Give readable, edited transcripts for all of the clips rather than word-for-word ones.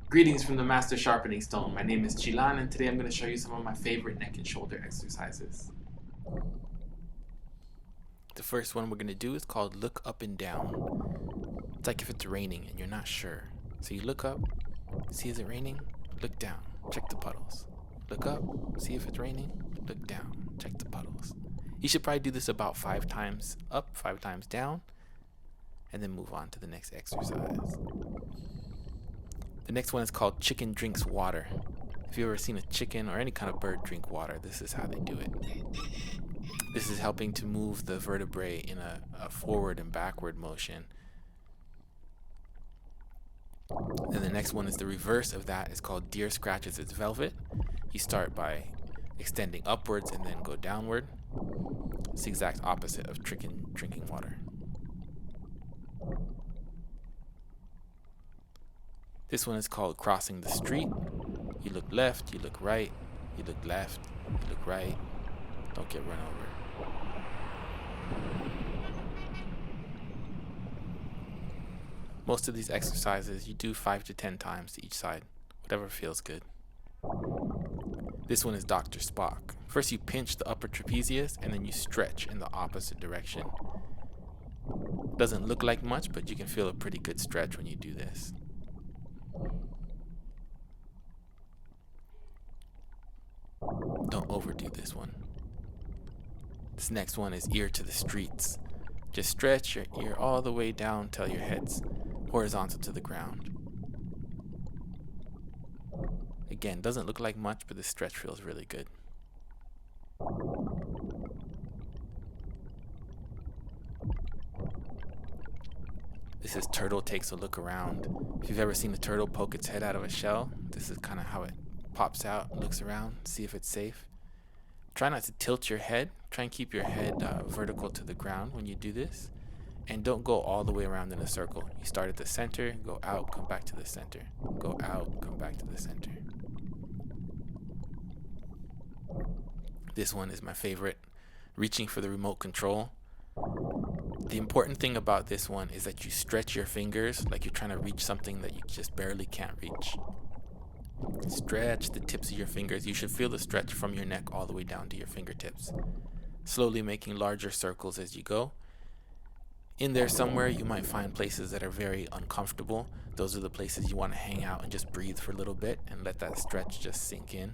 Greetings from the Master Sharpening Stone. My name is Chilan, and today I'm going to show you some of my favorite neck and shoulder exercises. The first one we're going to do is called look up and down. It's like if it's raining and you're not sure. So you look up, see is it raining? Look down, check the puddles. Look up, see if it's raining? Look down, check the puddles. You should probably do this about 5 times up, 5 times down, and then move on to the next exercise. The next one is called chicken drinks water. If you've ever seen a chicken or any kind of bird drink water, this is how they do it. This is helping to move the vertebrae in a forward and backward motion. Then the next one is the reverse of that. It's called deer scratches its velvet. You start by extending upwards and then go downward. It's the exact opposite of chicken drinking water. This one is called crossing the street. You look left, you look right, you look left, you look right. Don't get run over. Most of these exercises you do 5 to 10 times to each side, whatever feels good. This one is Dr. Spock. First you pinch the upper trapezius and then you stretch in the opposite direction. Doesn't look like much, but you can feel a pretty good stretch when you do this. Don't overdo this one. This next one is ear to the streets. Just stretch your ear all the way down till your head's horizontal to the ground. Again, doesn't look like much, but the stretch feels really good. This is turtle takes a look around. If you've ever seen a turtle poke its head out of a shell, this is kind of how it pops out, looks around, see if it's safe. Try not to tilt your head. Try and keep your head vertical to the ground when you do this. And don't go all the way around in a circle. You start at the center, go out, come back to the center. Go out, come back to the center. This one is my favorite, reaching for the remote control. The important thing about this one is that you stretch your fingers like you're trying to reach something that you just barely can't reach. Stretch the tips of your fingers. You should feel the stretch from your neck all the way down to your fingertips. Slowly making larger circles as you go. In there somewhere you might find places that are very uncomfortable. Those are the places you want to hang out and just breathe for a little bit and let that stretch just sink in.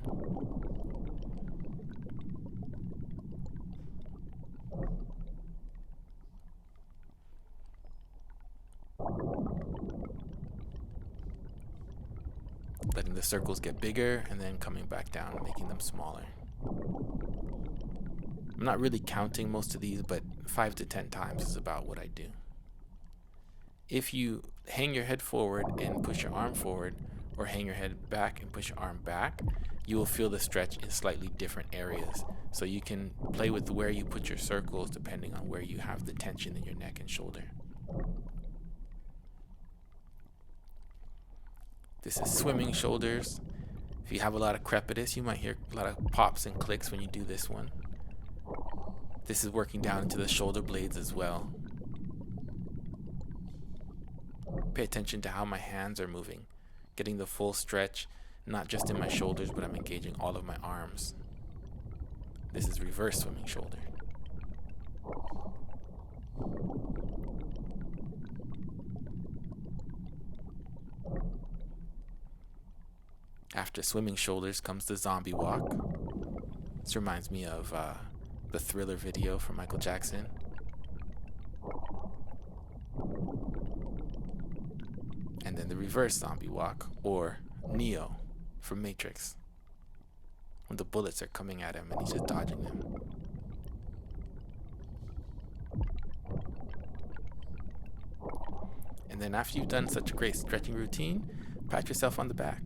Letting the circles get bigger and then coming back down and making them smaller. I'm not really counting most of these, but 5 to 10 times is about what I do. If you hang your head forward and push your arm forward, or hang your head back and push your arm back, you will feel the stretch in slightly different areas. So you can play with where you put your circles depending on where you have the tension in your neck and shoulder. This is swimming shoulders. If you have a lot of crepitus, you might hear a lot of pops and clicks when you do this one. This is working down into the shoulder blades as well. Pay attention to how my hands are moving, getting the full stretch, not just in my shoulders, but I'm engaging all of my arms. This is reverse swimming shoulder. After swimming shoulders comes the zombie walk. This reminds me of the Thriller video from Michael Jackson. And then the reverse zombie walk, or Neo from Matrix, when the bullets are coming at him and he's just dodging them. And then after you've done such a great stretching routine, pat yourself on the back.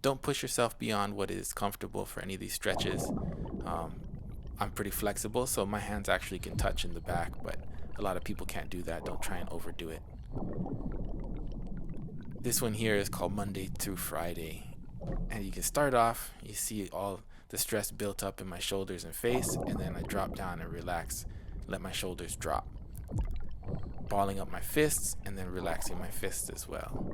Don't push yourself beyond what is comfortable for any of these stretches. I'm pretty flexible, so my hands actually can touch in the back, but a lot of people can't do that. Don't try and overdo it. This one here is called Monday through Friday. And you can start off, you see all the stress built up in my shoulders and face, and then I drop down and relax, let my shoulders drop. balling up my fists and then relaxing my fists as well.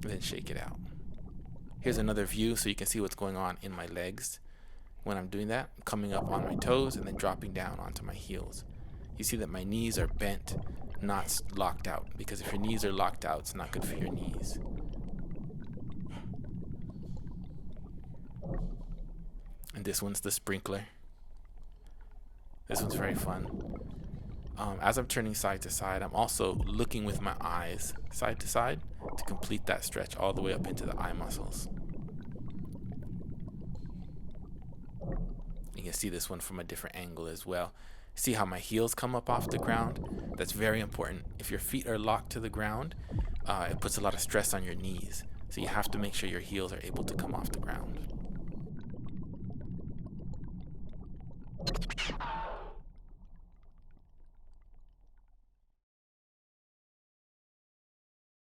And then shake it out. Here's another view so you can see what's going on in my legs. When I'm doing that, I'm coming up on my toes and then dropping down onto my heels. You see that my knees are bent, not locked out, because if your knees are locked out, it's not good for your knees. And this one's the sprinkler. This one's very fun. As I'm turning side to side, I'm also looking with my eyes side to side to complete that stretch all the way up into the eye muscles. You can see this one from a different angle as well. See how my heels come up off the ground? That's very important. If your feet are locked to the ground, it puts a lot of stress on your knees. So you have to make sure your heels are able to come off the ground.